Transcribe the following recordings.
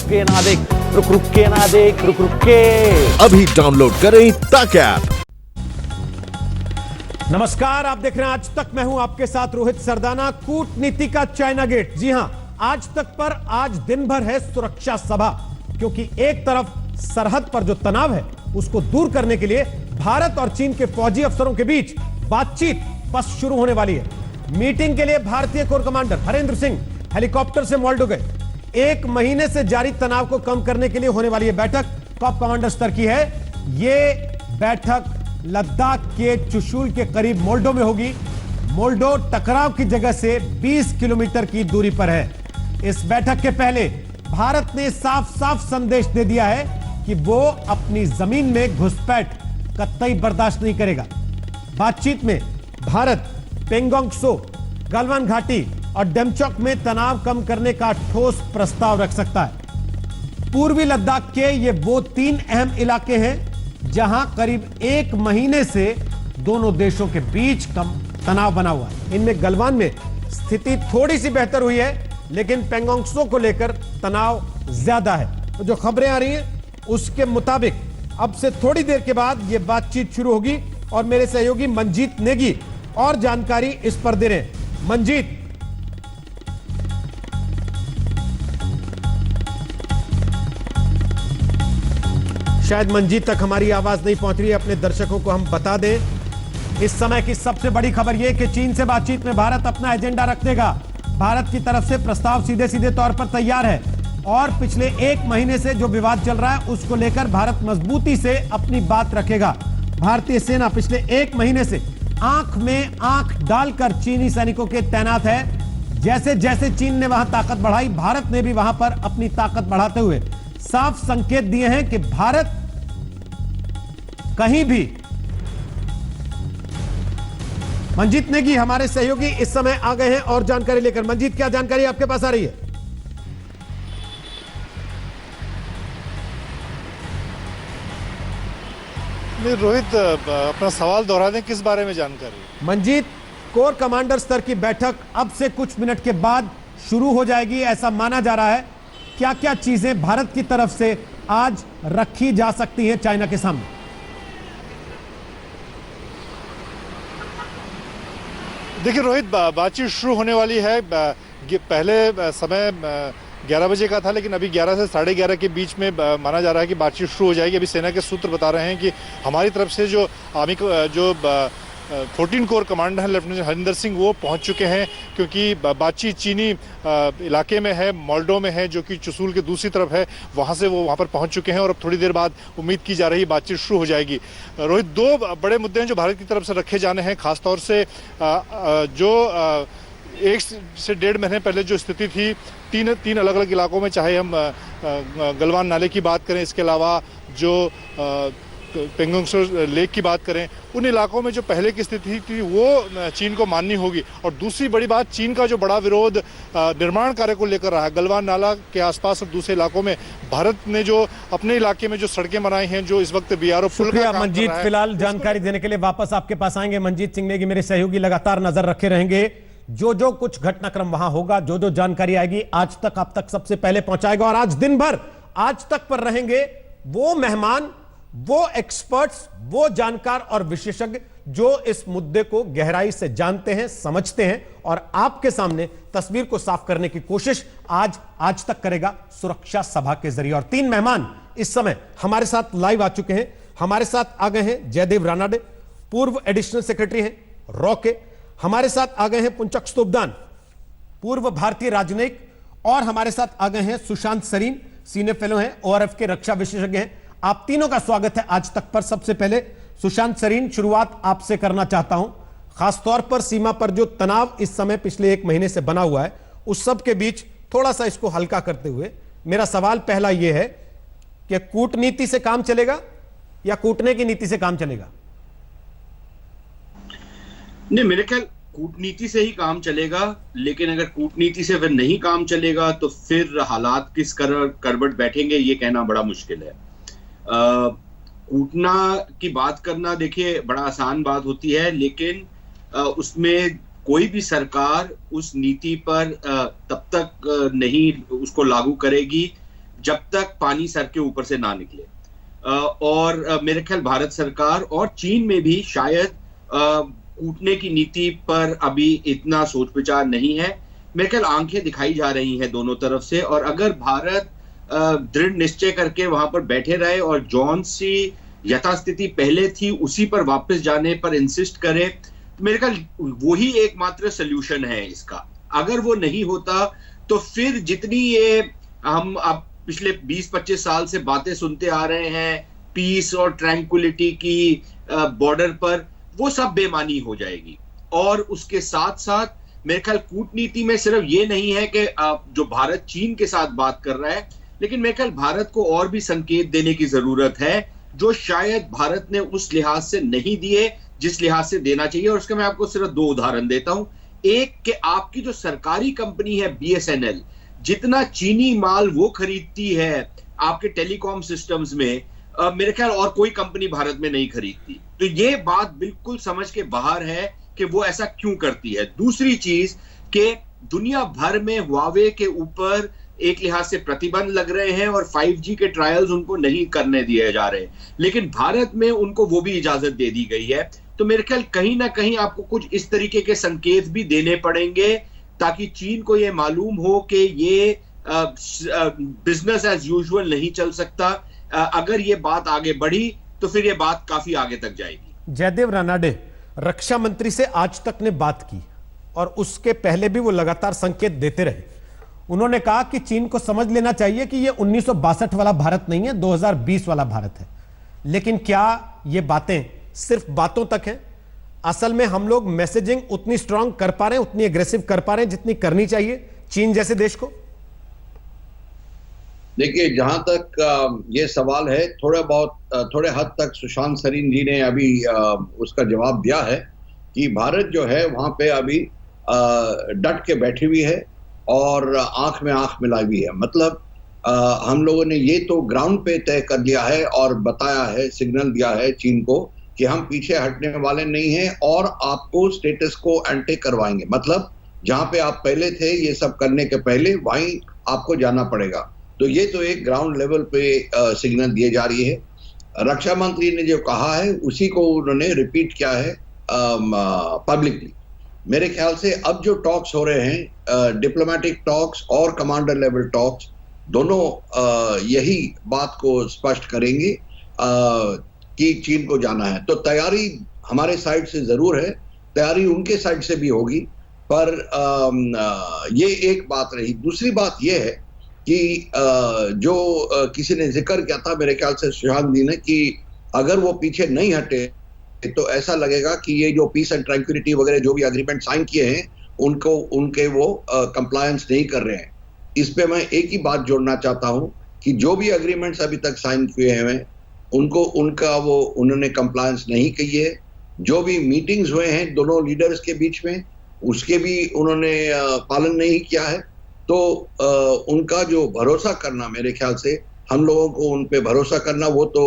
के ना देख, रुक के ना देख, रुक के। अभी डाउनलोड करें तक ऐप। नमस्कार, आप देख रहे हैं आज तक। मैं हूं आपके साथ रोहित सरदाना। कूटनीति का चाइना गेट। जी हां, आज तक पर आज दिन भर है सुरक्षा सभा, क्योंकि एक तरफ सरहद पर जो तनाव है उसको दूर करने के लिए भारत और चीन के फौजी अफसरों के बीच बातचीत बस शुरू होने वाली है। मीटिंग के लिए भारतीय core commander Harendra Singh helicopter से मोल्डो गए। एक महीने से जारी तनाव को कम करने के लिए होने वाली यह बैठक टॉप कमांडर स्तर की है। यह बैठक लद्दाख के चुशूल के करीब मोल्डो में होगी। मोल्डो टकराव की जगह से 20 किलोमीटर की दूरी पर है। इस बैठक के पहले भारत ने साफ साफ संदेश दे दिया है कि वो अपनी जमीन में घुसपैठ कतई बर्दाश्त नहीं करेगा। बातचीत में भारत पेंगोंग त्सो, गलवान घाटी और डेमचोक में तनाव कम करने का ठोस प्रस्ताव रख सकता है। पूर्वी लद्दाख के ये वो 3 अहम इलाके हैं जहां करीब 1 महीने से दोनों देशों के बीच कम तनाव बना हुआ है। इनमें गलवान में स्थिति थोड़ी सी बेहतर हुई है, लेकिन पेंगोंग त्सो को लेकर तनाव ज्यादा है। तो जो खबरें आ रही हैं उसके मुताबिक अब से थोड़ी देर के बाद यह बातचीत शुरू होगी और मेरे सहयोगी मंजीत नेगी और जानकारी इस पर दे रहे हैं। मंजीत, शायद मंजीत तक हमारी आवाज नहीं पहुंच रही है। अपने दर्शकों को हम बता दें इस समय की सबसे बड़ी खबर यह कि चीन से बातचीत में भारत अपना एजेंडा रख देगा। भारत की तरफ से प्रस्ताव सीधे सीधे तौर पर तैयार है और पिछले 1 महीने से जो विवाद चल रहा है उसको लेकर भारत मजबूती से अपनी बात रखेगा। भारतीय सेना पिछले 1 महीने से आंख में आंख डालकर चीनी सैनिकों के तैनात है। जैसे जैसे चीन ने वहां ताकत बढ़ाई, भारत ने भी वहां पर अपनी ताकत बढ़ाते हुए साफ संकेत दिए हैं कि भारत कहीं भी। मंजीत नेगी हमारे सहयोगी इस समय आ गए हैं और जानकारी लेकर। मंजीत, क्या जानकारी आपके पास आ रही है? रोहित, अपना सवाल दोहरा दें, किस बारे में जानकारी? मंजीत, कोर कमांडर स्तर की बैठक अब से कुछ मिनट के बाद शुरू हो जाएगी, ऐसा माना जा रहा है। क्या क्या चीजें भारत की तरफ से आज रखी जा सकती हैं चाइना के सामने? देखिए रोहित, बातचीत शुरू होने वाली है। पहले समय 11 बजे का था, लेकिन अभी 11 से 11:30 के बीच में माना जा रहा है कि बातचीत शुरू हो जाएगी। अभी सेना के सूत्र बता रहे हैं कि हमारी तरफ से जो 14 कोर कमांडर हैं लेफ्टिनेंट हरिंदर सिंह, वो पहुंच चुके हैं, क्योंकि बातचीत चीनी इलाके में है, मोल्डो में है, जो कि चुशूल के दूसरी तरफ है। वहां से वो वहां पर पहुंच चुके हैं और अब थोड़ी देर बाद उम्मीद की जा रही बातचीत शुरू हो जाएगी। रोहित, 2 बड़े मुद्दे हैं जो भारत की तरफ से रखे जाने हैं, खासतौर से जो 1 से 1.5 महीने पहले जो स्थिति थी तीन अलग अलग इलाकों में, चाहे हम गलवान नाले की बात करें, इसके अलावा जो पेंगोंग त्सो लेक की बात करें, उन इलाकों में जो पहले की स्थिति थी वो चीन को माननी होगी। और दूसरी बड़ी बात, चीन का जो बड़ा विरोध निर्माण कार्य को लेकर रहा है गलवान नाला के आसपास और दूसरे इलाकों में, भारत ने जो अपने इलाके में जो सड़कें बनाई हैं, जो इस वक्त बीआरओ पुल का काम मंजीत, कर रहा है, फिलहाल जानकारी देने के लिए वापस आपके पास आएंगे। मंजीत सिंह नेगी मेरे सहयोगी लगातार नजर रखे रहेंगे। जो कुछ घटनाक्रम वहां होगा, जो जानकारी आएगी, आज तक आप तक सबसे पहले पहुंचाएगा। और आज दिन भर आज तक पर रहेंगे वो मेहमान, वो एक्सपर्ट्स, वो जानकार और विशेषज्ञ जो इस मुद्दे को गहराई से जानते हैं, समझते हैं और आपके सामने तस्वीर को साफ करने की कोशिश आज तक करेगा सुरक्षा सभा के जरिए। और 3 मेहमान इस समय हमारे साथ लाइव आ चुके हैं। हमारे साथ आ गए हैं जयदेव रानाडे, पूर्व एडिशनल सेक्रेटरी हैं रॉ के। हमारे साथ आ गए हैं पुंचक स्तोपदान, पूर्व भारतीय राजनयिक। और हमारे साथ आ गए हैं सुशांत सरीन, सीनियर फेलो हैं, ओआरएफ के रक्षा विशेषज्ञ हैं। आप तीनों का स्वागत है आज तक पर। सबसे पहले सुशांत सरीन, शुरुआत आपसे करना चाहता हूं। खासतौर पर सीमा पर जो तनाव इस समय पिछले 1 महीने से बना हुआ है, उस सब के बीच थोड़ा सा इसको हल्का करते हुए मेरा सवाल पहला यह है कि कूटनीति से काम चलेगा या कूटने की नीति से काम चलेगा? नहीं, मेरे ख्याल कूटनीति से ही काम चलेगा, लेकिन अगर कूटनीति से फिर नहीं काम चलेगा तो फिर हालात किस करवट बैठेंगे ये कहना बड़ा मुश्किल है। कूटना की बात करना देखिए बड़ा आसान बात होती है, लेकिन उसमें कोई भी सरकार उस नीति पर तब तक नहीं उसको लागू करेगी जब तक पानी सर के ऊपर से ना निकले। और मेरे ख्याल भारत सरकार और चीन में भी शायद कूटने की नीति पर अभी इतना सोच विचार नहीं है। मेरे ख्याल आंखें दिखाई जा रही हैं दोनों तरफ से, और अगर भारत दृढ़ निश्चय करके वहां पर बैठे रहे और जौन सी यथास्थिति पहले थी उसी पर वापस जाने पर इंसिस्ट करे, तो मेरे ख्याल वही एकमात्र सोल्यूशन है इसका। अगर वो नहीं होता तो फिर जितनी ये हम अब पिछले 20-25 साल से बातें सुनते आ रहे हैं पीस और ट्रैंक्विलिटी की बॉर्डर पर, वो सब बेमानी हो जाएगी। और उसके साथ साथ मेरे ख्याल कूटनीति में सिर्फ ये नहीं है कि जो भारत चीन के साथ बात कर रहा है, लेकिन मेरे ख्याल भारत को और भी संकेत देने की जरूरत है जो शायद भारत ने उस लिहाज से नहीं दिए जिस लिहाज से देना चाहिए। और उसका मैं आपको सिर्फ 2 उदाहरण देता हूं। एक कि आपकी जो सरकारी कंपनी है BSNL, जितना चीनी माल वो खरीदती है आपके टेलीकॉम सिस्टम्स में, मेरे ख्याल और कोई कंपनी भारत में नहीं खरीदती। तो ये बात बिल्कुल समझ के बाहर है कि वो ऐसा क्यों करती है। दूसरी चीज कि दुनिया भर में हुआवे के ऊपर एक लिहाज से प्रतिबंध लग रहे हैं और 5G के ट्रायल्स उनको नहीं करने दिए जा रहे, लेकिन भारत में उनको वो भी इजाजत दे दी गई है। तो मेरे ख्याल कहीं ना कहीं आपको कुछ इस तरीके के संकेत भी देने पड़ेंगे ताकि चीन को ये मालूम हो कि ये बिजनेस एज यूजुअल नहीं चल सकता। अगर ये बात आगे बढ़ी तो फिर ये बात काफी आगे तक जाएगी। जयदेव रानाडे, रक्षा मंत्री से आज तक ने बात की और उसके पहले भी वो लगातार संकेत देते रहे। उन्होंने कहा कि चीन को समझ लेना चाहिए कि ये 1962 वाला भारत नहीं है, 2020 वाला भारत है। लेकिन क्या ये बातें सिर्फ बातों तक हैं? असल में हम लोग मैसेजिंग उतनी स्ट्रांग कर पा रहे हैं, उतनी एग्रेसिव कर पा रहे हैं जितनी करनी चाहिए चीन जैसे देश को? देखिए, जहां तक ये सवाल है, थोड़े हद तक सुशांत सरीन जी ने अभी उसका जवाब दिया है कि भारत जो है वहां पे अभी डट के बैठी हुई है और आंख में आंख मिलाई हुई है। मतलब हम लोगों ने ये तो ग्राउंड पे तय कर लिया है और बताया है, सिग्नल दिया है चीन को कि हम पीछे हटने वाले नहीं हैं और आपको स्टेटस को एंटे करवाएंगे। मतलब जहां पे आप पहले थे ये सब करने के पहले, वहीं आपको जाना पड़ेगा। तो ये तो एक ग्राउंड लेवल पे सिग्नल दिए जा रही है। रक्षा मंत्री ने जो कहा है उसी को उन्होंने रिपीट किया है पब्लिकली। मेरे ख्याल से अब जो टॉक्स हो रहे हैं, डिप्लोमेटिक टॉक्स और कमांडर लेवल टॉक्स, दोनों यही बात को स्पष्ट करेंगे कि चीन को जाना है। तो तैयारी हमारे साइड से जरूर है, तैयारी उनके साइड से भी होगी, पर ये एक बात रही। दूसरी बात ये है कि जो किसी ने जिक्र किया था मेरे ख्याल से सुशांत जी ने, कि अगर वो पीछे नहीं हटे तो ऐसा लगेगा कि ये जो पीस एंड ट्रैंक्विलिटी वगैरह जो भी एग्रीमेंट साइन किए हैं उनके वो कंप्लायंस नहीं कर रहे हैं। इस पे मैं एक ही बात जोड़ना चाहता हूं कि जो भी एग्रीमेंट्स अभी तक साइन किए हैं उन्होंने कंप्लायंस नहीं की है। जो भी मीटिंग्स हुए हैं दोनों लीडर्स के बीच में, उसके भी उन्होंने पालन नहीं किया है। तो उनका जो भरोसा करना, मेरे ख्याल से हम लोगों को उन पे भरोसा करना, वो तो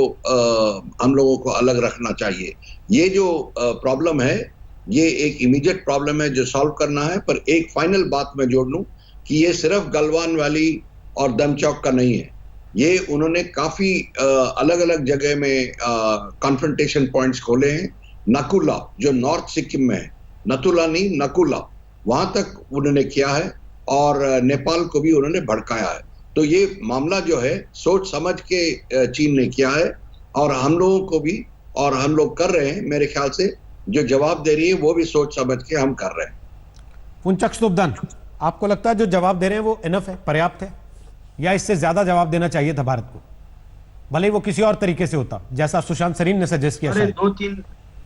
हम लोगों को अलग रखना चाहिए। ये जो प्रॉब्लम है ये एक इमीडिएट प्रॉब्लम है जो सॉल्व करना है। पर एक फाइनल बात मैं जोड़ लूं कि ये सिर्फ गलवान वैली और दमचौक का नहीं है, ये उन्होंने काफी अलग अलग जगह में कॉन्फ्रंटेशन पॉइंट्स खोले हैं। नकुला जो नॉर्थ सिक्किम में है, नथुला नहीं नकुला, वहां तक उन्होंने किया है और नेपाल को भी उन्होंने भड़काया है। तो ये मामला जो है सोच समझ के चीन ने किया है और हम लोगों को भी, और हम लोग कर रहे हैं। मेरे ख्याल से जो जवाब दे रही है वो भी सोच समझ के हम कर रहे हैं। पुंचक स्तुपदान, आपको लगता है जो जवाब दे रहे हैं वो इनफ है, पर्याप्त है, या इससे ज्यादा जवाब देना चाहिए था भारत को, भले ही वो किसी और तरीके से होता जैसा सुशांत सरीन ने सजेस्ट किया?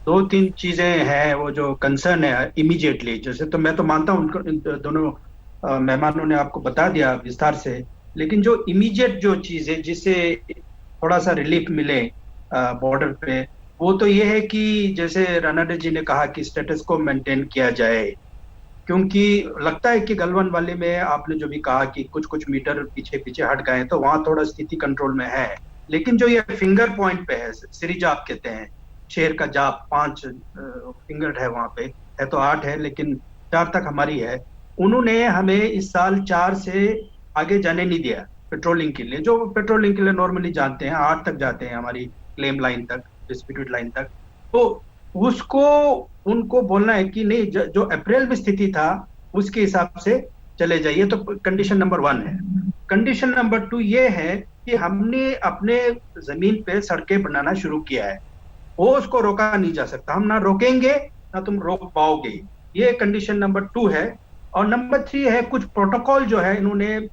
दो तीन चीजें हैं वो जो कंसर्न है इमीडिएटली। जैसे तो मैं तो मानता हूँ उनको दोनों मेहमानों ने आपको बता दिया विस्तार से, लेकिन जो इमीडिएट जो चीज है जिससे थोड़ा सा रिलीफ मिले बॉर्डर पे, वो तो ये है कि जैसे रानाडे जी ने कहा कि स्टेटस को मेंटेन किया जाए, क्योंकि लगता है कि गलवान वाले में आपने जो भी कहा कि कुछ मीटर पीछे हट गए तो वहां थोड़ा स्थिति कंट्रोल में है। लेकिन जो ये फिंगर पॉइंट पे है, सिरिजाप कहते हैं, शेर का जाप, 5 फिंगर है वहां पे, है तो 8 है लेकिन 4 तक हमारी है। उन्होंने हमें इस साल 4 से आगे जाने नहीं दिया, पेट्रोलिंग के लिए, जो पेट्रोलिंग के लिए नॉर्मली जानते हैं 8 तक जाते हैं हमारी क्लेम लाइन तक, डिस्प्यूटेड लाइन तक, तो उसको उनको बोलना है कि नहीं, जो अप्रैल में स्थिति था उसके हिसाब से चले जाइए। तो कंडीशन नंबर 1 है। कंडीशन नंबर 2 ये है कि हमने अपने जमीन पे सड़कें बनाना शुरू किया है, वो उसको रोका नहीं जा सकता, हम ना रोकेंगे ना तुम रोक पाओगे। ये कंडीशन नंबर 2 है। और नंबर 3 है, कुछ प्रोटोकॉल जो है इन्होंने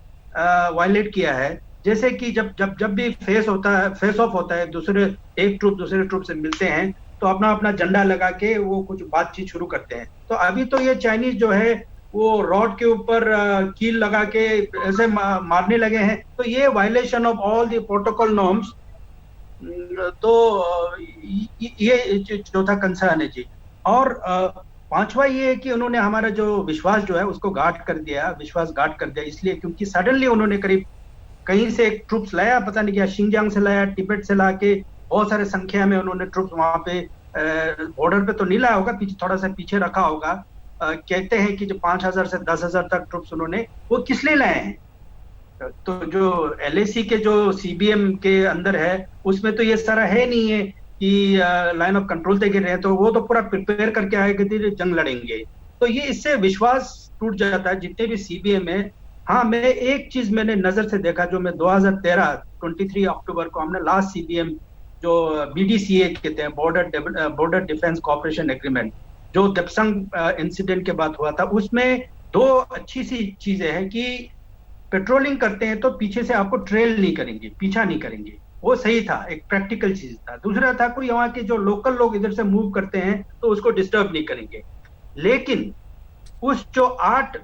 वायलेट किया है, जैसे कि जब भी फेस ऑफ होता है, एक ट्रूप दूसरे ट्रूप से मिलते हैं तो अपना अपना झंडा लगा के वो कुछ बातचीत शुरू करते हैं। तो अभी तो ये चाइनीज जो है वो रॉड के ऊपर कील लगा के ऐसे मारने लगे हैं, तो ये violation of all the protocol norms. तो ये चौथा कंसर्न है जी। और पांचवा ये है कि उन्होंने हमारा जो विश्वास जो है उसको विश्वासघात कर दिया, इसलिए क्योंकि सडनली उन्होंने करीब कहीं से एक ट्रूप्स लाया, पता नहीं क्या, शिंगजांग से लाया, तिब्बत से लाके बहुत सारे संख्या में उन्होंने ट्रूप्स वहां पे बॉर्डर पे तो नहीं लाया होगा, थोड़ा सा पीछे रखा होगा। कहते हैं कि जो 5,000 से 10,000 तक ट्रूप्स उन्होंने, वो किस लिए लाए हैं? तो जो LAC के जो CBM के अंदर है उसमें तो ये सारा है नहीं है कि लाइन ऑफ कंट्रोल तक गिर रहे हैं, तो वो तो पूरा प्रिपेयर करके आए कि जंग लड़ेंगे। तो ये इससे विश्वास टूट जाता है जितने भी CBM है। हाँ, मैं एक चीज मैंने नजर से देखा, जो मैं 2013 23 अक्टूबर को हमने लास्ट CBM जो BDCA कहते हैं, बॉर्डर डिफेंस कोऑपरेशन एग्रीमेंट, जो दपसंग इंसिडेंट के बाद हुआ था, उसमें 2 अच्छी सी चीजें हैं कि पेट्रोलिंग करते हैं तो पीछे से आपको ट्रेल नहीं करेंगे, पीछा नहीं करेंगे, वो सही था, एक प्रैक्टिकल चीज था। दूसरा था, कोई वहां के जो लोकल लोग इधर से मूव करते हैं तो उसको डिस्टर्ब नहीं करेंगे। लेकिन उस जो 8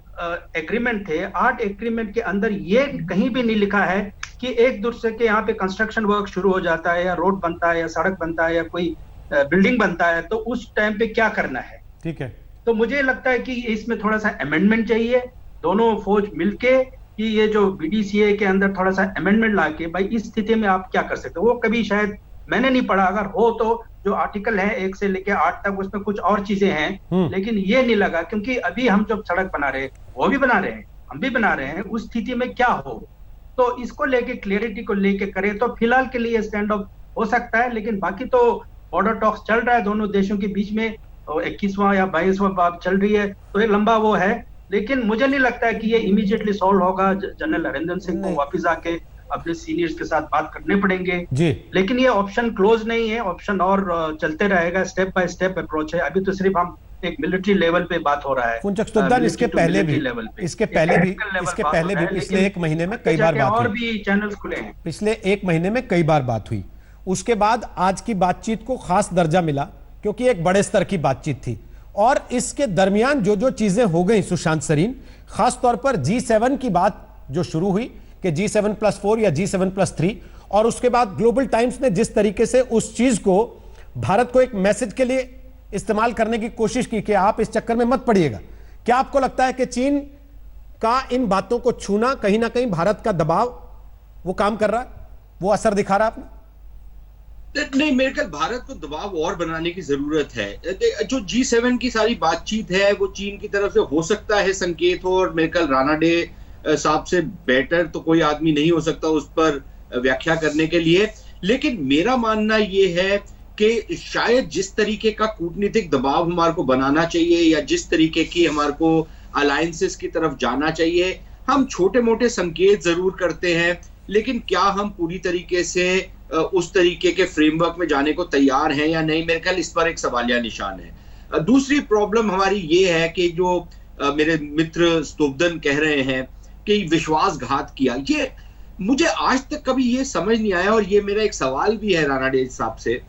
एग्रीमेंट थे, 8 एग्रीमेंट के अंदर ये कहीं भी नहीं लिखा है कि एक दूसरे के यहाँ पे कंस्ट्रक्शन वर्क शुरू हो जाता है या रोड बनता है या सड़क बनता है या कोई बिल्डिंग बनता है तो उस टाइम पे क्या करना है। ठीक है, तो मुझे लगता है कि इसमें थोड़ा सा अमेंडमेंट चाहिए, दोनों फौज मिलके, कि ये जो BDCA के अंदर थोड़ा सा अमेंडमेंट लाके, भाई इस स्थिति में आप क्या कर सकते हो। वो कभी शायद मैंने नहीं पढ़ा, अगर हो तो जो आर्टिकल है 1 से लेके 8 तक, उसमें कुछ और चीजें हैं, लेकिन ये नहीं लगा, क्योंकि अभी हम जब सड़क बना रहे हैं, वो भी बना रहे हैं, हम भी बना रहे हैं, उस स्थिति में क्या हो, तो इसको लेके क्लियरिटी को लेके करें तो फिलहाल के लिए स्टैंड ऑफ हो सकता है। लेकिन बाकी तो बॉर्डर टॉक्स चल रहा है दोनों देशों के बीच में, 21वां या 22वां बात चल रही है, तो एक लंबा वो है। लेकिन मुझे नहीं लगता है कि ये इमीडिएटली सॉल्व होगा। जनरल हरेंद्र सिंह को वापस आके अपने सीनियर्स के साथ बात करने पड़ेंगे जी। लेकिन ये ऑप्शन क्लोज नहीं है, ऑप्शन और चलते रहेगा, स्टेप बाय स्टेप अप्रोच है। अभी तो सिर्फ हम एक मिलिट्री लेवल पे बात हो रहा है। कुंचक स्तुपदान, इसके पहले भी पिछले 1 महीने में कई बार बात हुई, और भी चैनल्स खुले हैं, पिछले 1 महीने में कई बार बात हुई। उसके बाद आज की बातचीत को खास दर्जा मिला क्योंकि एक बड़े स्तर की बातचीत थी। और इसके दरमियान जो चीजें हो गई सुशांत सरीन, खास तौर पर G7 की बात जो शुरू हुई कि G7+4 या G7+3, और उसके बाद ग्लोबल टाइम्स ने जिस तरीके से उस चीज को भारत को एक मैसेज के लिए इस्तेमाल करने की कोशिश की कि आप इस चक्कर में मत पड़िएगा, क्या आपको लगता है कि चीन का इन बातों को छूना कहीं ना कहीं भारत का दबाव वो काम कर रहा है, वो असर दिखा रहा है आपने? नहीं, मेरे ख्याल भारत को दबाव और बनाने की जरूरत है। जो G7 की सारी बातचीत है वो चीन की तरफ से हो सकता है संकेत हो, और मेरे ख्याल राणा डे साहब से बेटर तो कोई आदमी नहीं हो सकता उस पर व्याख्या करने के लिए। लेकिन मेरा मानना यह है कि शायद जिस तरीके का कूटनीतिक दबाव हमारे को बनाना चाहिए या जिस तरीके की हमारे को अलायंसेस की तरफ जाना चाहिए, हम छोटे मोटे संकेत जरूर करते हैं, लेकिन क्या हम पूरी तरीके से उस तरीके के फ्रेमवर्क में जाने को तैयार हैं या नहीं, मेरे ख्याल इस पर एक सवालिया निशान है। दूसरी प्रॉब्लम हमारी ये है कि जो मेरे मित्र स्तुपदन कह रहे हैं कि विश्वासघात किया, ये मुझे आज तक कभी ये समझ नहीं आया, और ये मेरा एक सवाल भी है राणा डे साहब से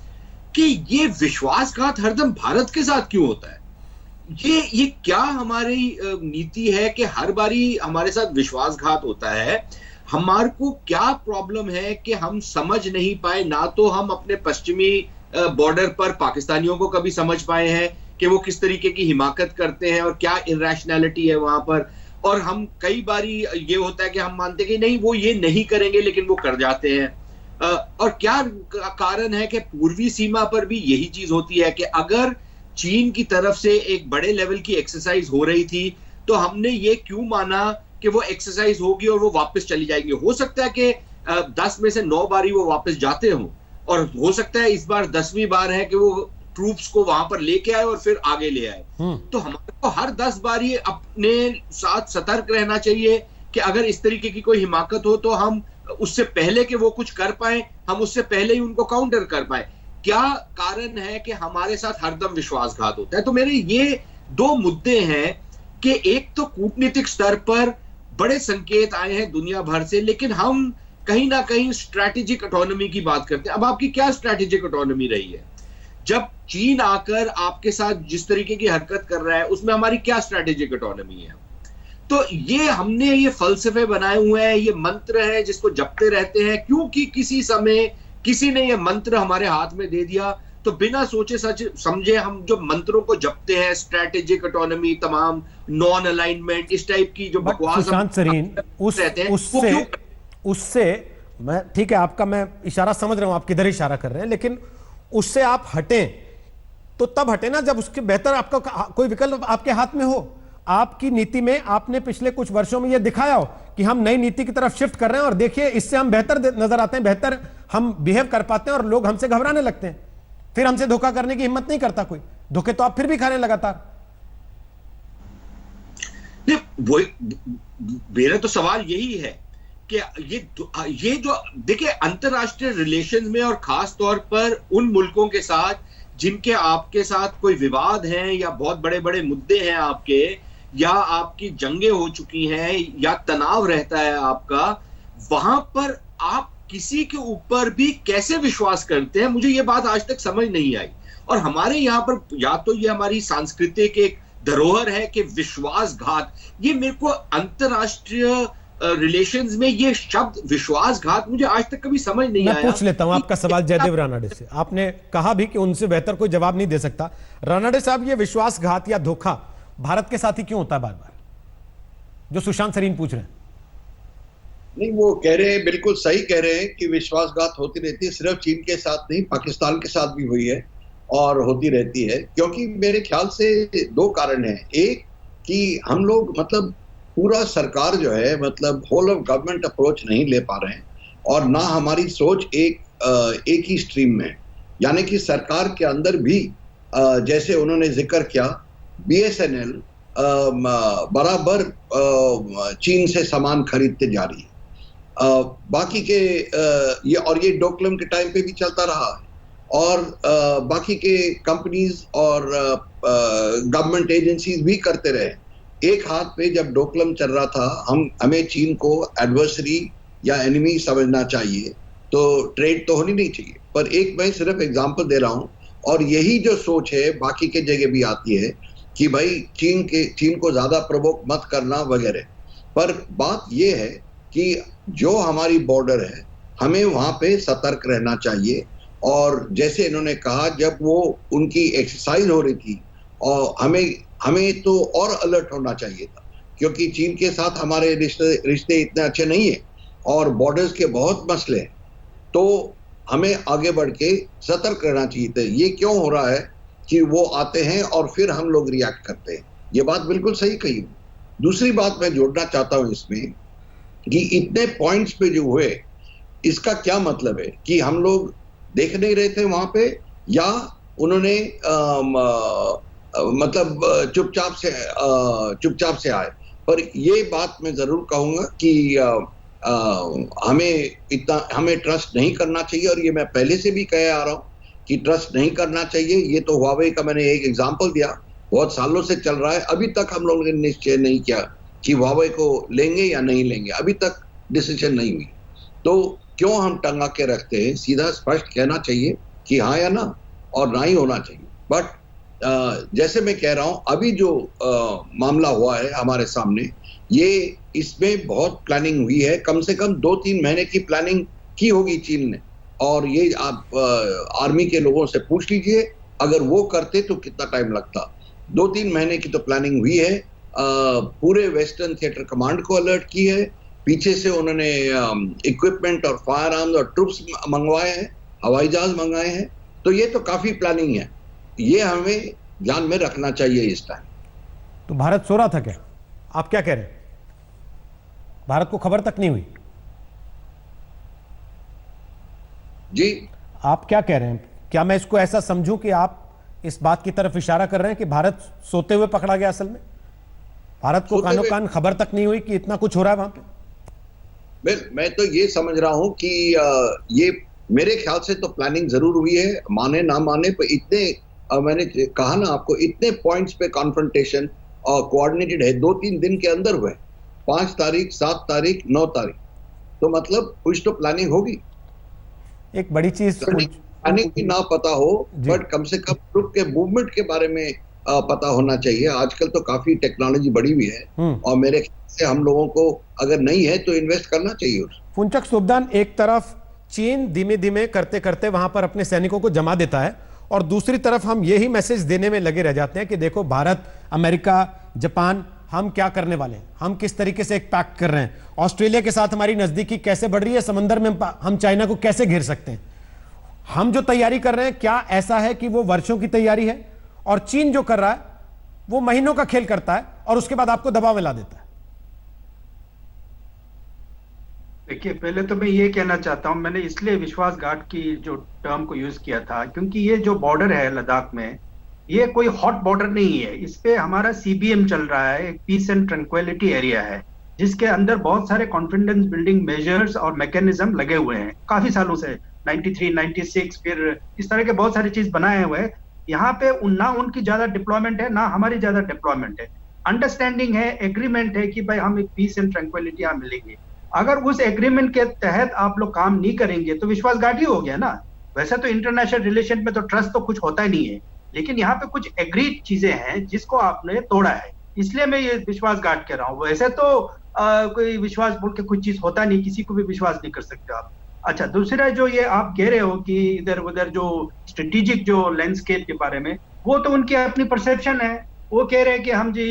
कि ये विश्वासघात हरदम भारत के साथ क्यों होता है? ये क्या हमारी नीति है कि हर बारी हमारे साथ विश्वासघात होता है? हमारे को क्या प्रॉब्लम है कि हम समझ नहीं पाए, ना तो हम अपने पश्चिमी बॉर्डर पर पाकिस्तानियों को कभी समझ पाए हैं कि वो किस तरीके की हिमाकत करते हैं और क्या इरैशनैलिटी है वहां पर, और हम कई बारी ये होता है कि हम मानते हैं कि नहीं वो ये नहीं करेंगे लेकिन वो कर जाते हैं। और क्या कारण है कि पूर्वी सीमा पर भी यही चीज होती है कि अगर चीन की तरफ से एक बड़े लेवल की एक्सरसाइज हो रही थी तो हमने ये क्यों माना कि वो एक्सरसाइज होगी और वो वापस चली जाएंगी। हो सकता है कि 10 में से 9 बारी वो वापस जाते हो, और हो सकता है इस बार 10वीं बार है कि वो ट्रूप्स को वहां पर लेके आए और फिर आगे ले आए। तो हमारे को हर 10 बारी अपने साथ सतर्क रहना चाहिए कि अगर इस तरीके की कोई हिमाकत हो तो हम उससे पहले कि वो कुछ कर पाए, हम उससे पहले ही उनको काउंटर कर पाए। क्या कारण है कि हमारे साथ हरदम विश्वासघात होता है? तो मेरे ये 2 मुद्दे हैं कि एक तो कूटनीतिक स्तर पर बड़े संकेत आए हैं दुनिया भर से, लेकिन हम कहीं ना कहीं स्ट्रैटेजिक ऑटोनॉमी की बात करते हैं। अब आपकी क्या स्ट्रैटेजिक ऑटोनॉमी रही है? जब चीन आकर आपके साथ जिस तरीके की हरकत कर रहा है, उसमें हमारी क्या स्ट्रैटेजिक ऑटोनॉमी है? तो ये हमने ये फलसफे बनाए हुए हैं, ये मंत्र है जिसको जपते रहते हैं, क्योंकि किसी समय किसी ने ये मंत्र हमारे हाथ में दे दिया, तो बिना सोचे समझे हम जो मंत्रों को जपते हैं, स्ट्रैटेजिक ऑटोनॉमी, तमाम नॉन अलाइनमेंट, इस टाइप की जो बकवास सुशांत सरीन, उससे मैं, ठीक है आपका मैं इशारा समझ रहा हूं, आप किधर इशारा कर रहे हैं, लेकिन उससे आप हटें तो तब हटे ना जब उसके बेहतर आपका कोई विकल्प आपके हाथ में हो। आपकी नीति में आपने पिछले कुछ वर्षों में यह दिखाया हो कि हम नई नीति की तरफ शिफ्ट कर रहे हैं और देखिए इससे हम बेहतर नजर आते हैं, बेहतर हम बिहेव कर पाते हैं और लोग हमसे घबराने लगते हैं, फिर हमसे धोखा करने की हिम्मत नहीं करता कोई। धोखे तो आप फिर भी खा रहे हैं लगातार। वो मेरा तो सवाल यही है कि ये जो देखिए अंतरराष्ट्रीय रिलेशंस में और खास तौर पर उन मुल्कों के साथ जिनके आपके साथ कोई विवाद हैं या बहुत बड़े बड़े मुद्दे हैं आपके, या आपकी जंगें हो चुकी हैं या तनाव रहता है आपका, वहां पर आप किसी के ऊपर भी कैसे विश्वास करते हैं? मुझे ये बात आज तक समझ नहीं आई। और हमारे यहाँ पर या तो ये हमारी सांस्कृतिक एक धरोहर है कि विश्वासघात, ये मेरे को अंतरराष्ट्रीय रिलेशंस में ये शब्द विश्वासघात मुझे आज तक कभी समझ नहीं आया। मैं पूछ लेता हूं आपका सवाल जयदेव रानाडे से। आपने कहा भी कि उनसे बेहतर कोई जवाब नहीं दे सकता। रानाडे साहब, ये विश्वासघात या धोखा भारत के साथ ही क्यों होता है बार बार, जो सुशांत सरीन पूछ रहे हैं? नहीं, वो कह रहे हैं, बिल्कुल सही कह रहे हैं कि विश्वासघात होती रहती है। सिर्फ चीन के साथ नहीं, पाकिस्तान के साथ भी हुई है और होती रहती है, क्योंकि मेरे ख्याल से 2 कारण हैं। एक कि हम लोग मतलब पूरा सरकार जो है मतलब होल ऑफ गवर्नमेंट अप्रोच नहीं ले पा रहे हैं, और ना हमारी सोच एक ही स्ट्रीम में, यानी कि सरकार के अंदर भी जैसे उन्होंने जिक्र किया, BSNL बराबर चीन से सामान खरीदते जा रही है। बाकी के ये डोकलम के टाइम पे भी चलता रहा है, और बाकी के कंपनीज और गवर्नमेंट एजेंसीज भी करते रहे। एक हाथ पे जब डोकलम चल रहा था, हमें चीन को एडवर्सरी या एनिमी समझना चाहिए, तो ट्रेड तो होनी नहीं चाहिए। पर एक मैं सिर्फ एग्जांपल दे रहा हूं, और यही जो सोच है बाकी के जगह भी आती है कि भाई चीन को ज्यादा प्रवोक मत करना वगैरह। पर बात यह है कि जो हमारी बॉर्डर है हमें वहां पे सतर्क रहना चाहिए। और जैसे इन्होंने कहा, जब वो उनकी एक्सरसाइज हो रही थी, और हमें तो और अलर्ट होना चाहिए था, क्योंकि चीन के साथ हमारे रिश्ते इतने अच्छे नहीं है और बॉर्डर्स के बहुत मसले हैं, तो हमें आगे बढ़ के सतर्क रहना चाहिए था। ये क्यों हो रहा है कि वो आते हैं और फिर हम लोग रिएक्ट करते हैं? ये बात बिल्कुल सही कही। दूसरी बात मैं जोड़ना चाहता हूं इसमें कि इतने पॉइंट्स पे जो हुए, इसका क्या मतलब है कि हम लोग देख नहीं रहे थे वहां पे, या उन्होंने मतलब चुपचाप से आए? पर ये बात मैं जरूर कहूंगा कि हमें ट्रस्ट नहीं करना चाहिए, और ये मैं पहले से भी कह आ रहा हूं कि ट्रस्ट नहीं करना चाहिए। ये तो हुआवे का मैंने एक एग्जांपल दिया, बहुत सालों से चल रहा है, अभी तक हम लोगों ने निश्चय नहीं किया कि हुआवे को लेंगे या नहीं लेंगे, अभी तक डिसीजन नहीं हुई। तो क्यों हम टंगा के रखते हैं? सीधा स्पष्ट कहना चाहिए कि हाँ या ना, और ना ही होना चाहिए। बट जैसे मैं कह रहा हूं, अभी जो मामला हुआ है हमारे सामने, ये इसमें बहुत प्लानिंग हुई है। कम से कम 2-3 महीने की प्लानिंग की होगी चीन ने, और ये आप आर्मी के लोगों से पूछ लीजिए, अगर वो करते तो कितना टाइम लगता। 2-3 महीने की तो प्लानिंग हुई है। पूरे वेस्टर्न थिएटर कमांड को अलर्ट की है, पीछे से उन्होंने इक्विपमेंट और फायर आर्म्स और ट्रूप्स मंगवाए हैं, हवाई जहाज मंगाए हैं। तो ये तो काफी प्लानिंग है, ये हमें ध्यान में रखना चाहिए इस टाइम। तो भारत सो रहा था क्या? आप क्या कह रहे हैं? भारत को खबर तक नहीं हुई। जी, आप क्या कह रहे हैं? क्या मैं इसको ऐसा समझूं कि आप इस बात की तरफ इशारा कर रहे हैं कि भारत सोते हुए पकड़ा गया? असल में भारत को कानो कान खबर तक नहीं हुई कि इतना कुछ हो रहा है वहां पे। मैं तो ये समझ रहा हूं कि ये मेरे ख्याल से तो प्लानिंग जरूर हुई है, माने ना माने, पर इतने मैंने कहा ना आपको, इतने पॉइंट्स पे कॉन्फ्रंटेशन और कोऑर्डिनेटेड है, 2-3 दिन के अंदर हुए, 5 तारीख, 7 तारीख, 9 तारीख, तो मतलब कुछ तो प्लानिंग होगी। एक बड़ी चीज प्लानिंग की ना पता हो, बट कम से कम ट्रुप के मूवमेंट के बारे में पता होना चाहिए। आजकल तो काफी टेक्नोलॉजी बढ़ी हुई है और मेरे ख्याल से हम लोगों को अगर नहीं है तो इन्वेस्ट करना चाहिए उसमें। पुंचक सुबदान, एक तरफ चीन धीमे धीमे करते करते वहां पर अपने सैनिकों को जमा देता है और दूसरी तरफ हम यही मैसेज देने में लगे रह जाते हैं कि देखो भारत, अमेरिका, जापान, हम क्या करने वाले हैं, हम किस तरीके से एक पैक्ट कर रहे हैं, ऑस्ट्रेलिया के साथ हमारी नजदीकी कैसे बढ़ रही है, समंदर में हम चाइना को कैसे घेर सकते हैं। हम जो तैयारी कर रहे हैं, क्या ऐसा है कि वो वर्षों की तैयारी है और चीन जो कर रहा है वो महीनों का खेल करता है और उसके बाद आपको दबाव में ला देता है? देखिए, पहले तो मैं ये कहना चाहता हूं, मैंने इसलिए विश्वासघात की जो टर्म को यूज किया था क्योंकि ये जो बॉर्डर है लद्दाख में, ये कोई हॉट बॉर्डर नहीं है। इस पे हमारा सीबीएम चल रहा है, एक पीस एंड ट्रैंक्विलिटी एरिया है जिसके अंदर बहुत सारे कॉन्फिडेंस बिल्डिंग मेजर्स और मैकेनिज्म लगे हुए हैं काफी सालों से, 93, 96, फिर इस तरह के बहुत सारी चीज बनाए हुए हैं। यहाँ पे ना उनकी ज्यादा डिप्लॉयमेंट है ना हमारी ज्यादा डिप्लॉयमेंट है। अंडरस्टैंडिंग है, एग्रीमेंट है कि भाई हम एक पीस एंड ट्रैंक्विलिटी यहाँ मिलेंगे। अगर उस एग्रीमेंट के तहत आप लोग काम नहीं करेंगे तो विश्वासघात ही हो गया ना। वैसे तो इंटरनेशनल रिलेशन में तो ट्रस्ट तो कुछ होता ही नहीं है, लेकिन यहाँ पे कुछ एग्रीड चीजें हैं जिसको आपने तोड़ा है, इसलिए मैं ये विश्वासघात कह रहा हूँ। वैसे तो कोई विश्वास बोल के कुछ चीज होता नहीं, किसी को भी विश्वास नहीं कर सकते आप। अच्छा, दूसरा जो ये आप कह रहे हो कि इधर उधर जो स्ट्रेटेजिक जो लैंडस्केप के बारे में, वो तो उनकी अपनी परसेप्शन है। वो कह रहे हैं कि हम जी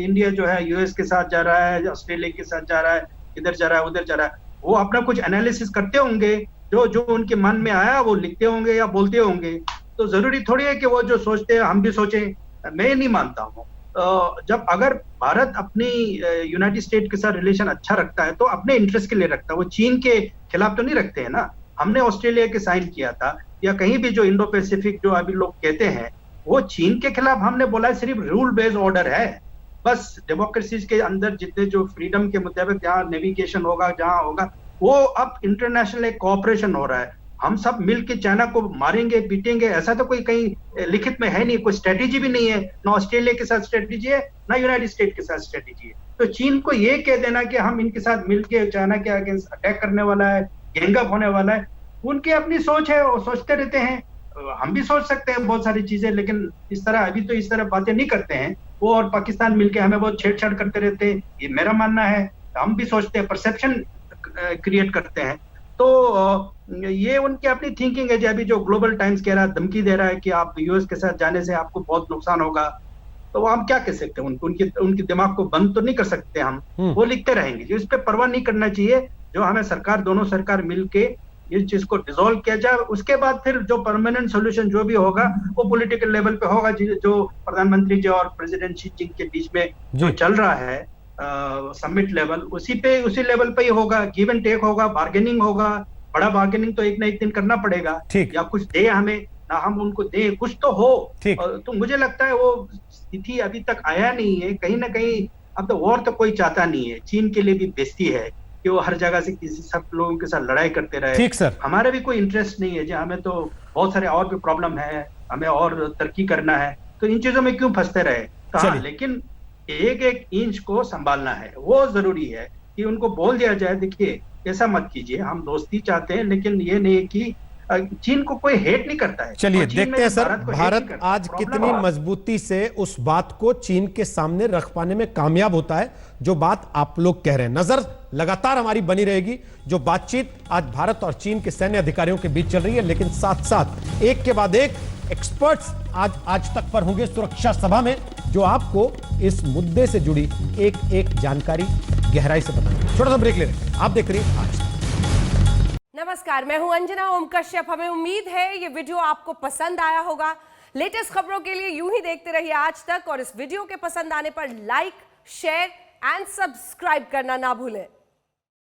इंडिया जो है यूएस के साथ जा रहा है, ऑस्ट्रेलिया के साथ जा रहा है, इधर जा रहा है, उधर जा रहा है। वो अपना कुछ एनालिसिस करते होंगे, जो जो उनके मन में आया वो लिखते होंगे या बोलते होंगे। तो जरूरी थोड़ी है कि वो जो सोचते हैं हम भी सोचें। मैं नहीं मानता हूँ। जब अगर भारत अपनी यूनाइटेड स्टेट के साथ रिलेशन अच्छा रखता है तो अपने इंटरेस्ट के लिए रखता है, वो चीन के खिलाफ तो नहीं रखते हैं ना। हमने ऑस्ट्रेलिया के साइन किया था, या कहीं भी जो इंडो पैसिफिक जो अभी लोग कहते हैं, वो चीन के खिलाफ हमने बोला है सिर्फ रूल बेस्ड ऑर्डर है। बस डेमोक्रेसीज के अंदर जितने जो फ्रीडम के मुताबिक जहाँ नेविगेशन होगा, जहाँ होगा, वो अब इंटरनेशनल एक कोऑपरेशन हो रहा है। हम सब मिल के चाइना को मारेंगे पीटेंगे, ऐसा तो कोई कहीं लिखित में है नहीं, कोई स्ट्रेटेजी भी नहीं है। ना ऑस्ट्रेलिया के साथ स्ट्रेटेजी है, ना यूनाइटेड स्टेट के साथ स्ट्रेटेजी है। तो चीन को ये कह देना कि हम इनके साथ मिलके चाइना के अगेंस्ट अटैक करने वाला है, गैंगअप होने वाला है, उनकी अपनी सोच है, वो सोचते रहते हैं। हम भी सोच सकते हैं बहुत सारी चीजें, लेकिन इस तरह अभी तो इस तरह बातें नहीं करते हैं। वो और पाकिस्तान मिलके हमें बहुत छेड़छाड़ करते रहते हैं, ये मेरा मानना है। हम भी सोचते हैं, परसेप्शन क्रिएट करते हैं। तो ये उनकी अपनी थिंकिंग है। जो अभी जो ग्लोबल टाइम्स कह रहा है, धमकी दे रहा है कि आप यूएस के साथ जाने से आपको बहुत नुकसान होगा, तो हम क्या कह सकते हैं? उनके दिमाग को बंद तो नहीं कर सकते हम, वो लिखते रहेंगे। जो इस पे परवाह नहीं करना चाहिए। जो हमें सरकार, दोनों सरकार मिलके इस चीज को डिसॉल्व किया जाए, उसके बाद फिर जो परमानेंट सोल्यूशन जो भी होगा वो पॉलिटिकल लेवल पे होगा। जो प्रधानमंत्री जी और प्रेसिडेंट शी जिनपिंग के बीच में जो चल रहा है समिट लेवल, उसी लेवल पे ही होगा। गिव एंड टेक होगा, बार्गेनिंग होगा। बड़ा बार्गेनिंग तो एक ना एक दिन करना पड़ेगा, या कुछ दे हमें ना हम उनको दे, कुछ तो हो। तो मुझे लगता है वो स्थिति अभी तक आया नहीं है। कहीं ना कहीं अब तो वॉर तो कोई चाहता नहीं है। चीन के लिए भी बेइज्जती है कि वो हर जगह से किसी सब लोगों के साथ लड़ाई करते रहे। ठीक सर, हमारे भी कोई इंटरेस्ट नहीं है। हमें तो बहुत सारे और भी प्रॉब्लम है, हमें और तरक्की करना है, तो इन चीजों में क्यों फंसते रहे? हाँ, लेकिन एक एक इंच को संभालना है, वो जरूरी है कि उनको बोल दिया जाए, देखिए ऐसा मत कीजिए, हम दोस्ती चाहते हैं, लेकिन ये नहीं कि चीन को कोई हेट नहीं करता है। चलिए देखते हैं सर, भारत आज कितनी मजबूती से उस बात को चीन के सामने रख पाने में कामयाब होता है, जो बात आप लोग कह रहे हैं। नजर लगातार हमारी बनी रहेगी जो बातचीत आज भारत और चीन के सैन्य अधिकारियों के बीच चल रही है, लेकिन साथ साथ एक के बाद एक एक्सपर्ट्स आज तक पर होंगे सुरक्षा सभा में, जो आपको इस मुद्दे से जुड़ी एक एक जानकारी गहराई से बताएंगे। छोटा सा ब्रेक ले रहे हैं, आप देख रही हैं आज तक। नमस्कार, मैं हूं अंजना ओम कश्यप। हमें उम्मीद है ये वीडियो आपको पसंद आया होगा। लेटेस्ट खबरों के लिए यूं ही देखते रहिए आज तक, और इस वीडियो के पसंद आने पर लाइक, शेयर, एंड सब्सक्राइब करना ना भूलें।